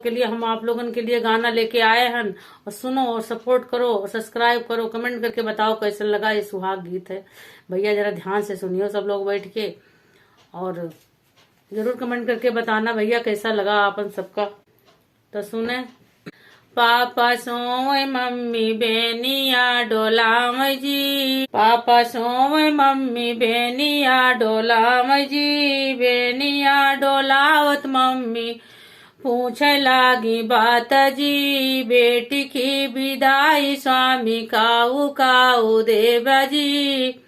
के लिए हम आप लोगन के लिए गाना लेके आए हैं। और सुनो और सपोर्ट करो और सब्सक्राइब करो, कमेंट करके बताओ कैसा लगा। ये सुहाग गीत है भैया, जरा ध्यान से सुनियो सब लोग बैठ के, और जरूर कमेंट करके बताना भैया कैसा लगा आपन सबका। तो सुने। पापा सोए मम्मी बेनिया डोलाम जी, पापा सोए मम्मी बेनिया डोलाम जी, बेनिया डोलावत मम्मी पूछे लागी बात जी, बेटी की विदाई स्वामी काऊ काऊ देव जी।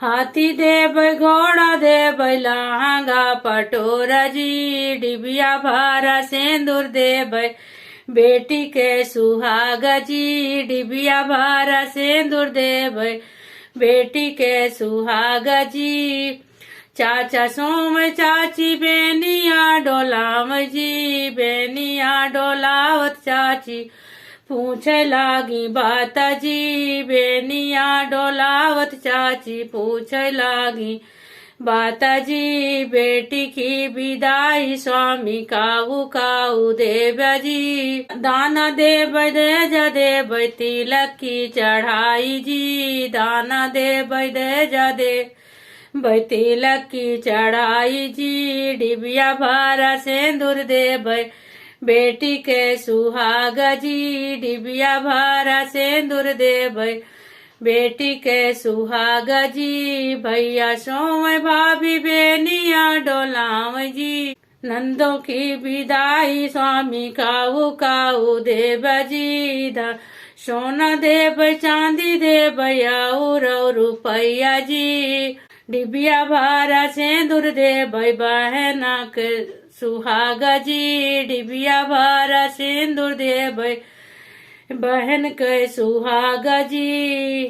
हाथी देव घोड़ा देव लहंगा पटोरा जी, डिबिया भारा सिंदूर देव बेटी के सुहाग जी, डिबिया भारा सिंदूर देव बेटी के सुहाग जी। चाचा सोम चाची बेनिया डोलाम जी, बेनिया डोलावत चाची पूछे लागी बात जी, बेनिया डोलावत चाची पूछे लागी बात जी। बेटी की विदाई स्वामी काऊ काऊ देव जी, दाना देव दे जा देव तिलक की चढ़ाई जी, दाना देव दे जा दे तिलक की चढ़ाई जी। डिबिया भारा सिंदूर देव बेटी के सुहाग जी, डिबिया भारा सिंदूर देव बेटी के सुहाग जी। भैया सोए भाभी बेनिया डोलाम जी, नंदों की विदाई स्वामी काऊ काऊ देव जी। सोना देव चांदी देव और रुपया जी, डिबिया भारा सिंदूर देव बहना के सुहाग जी, डिबिया भारा सिंदूर देव बहन के सुहाग जी।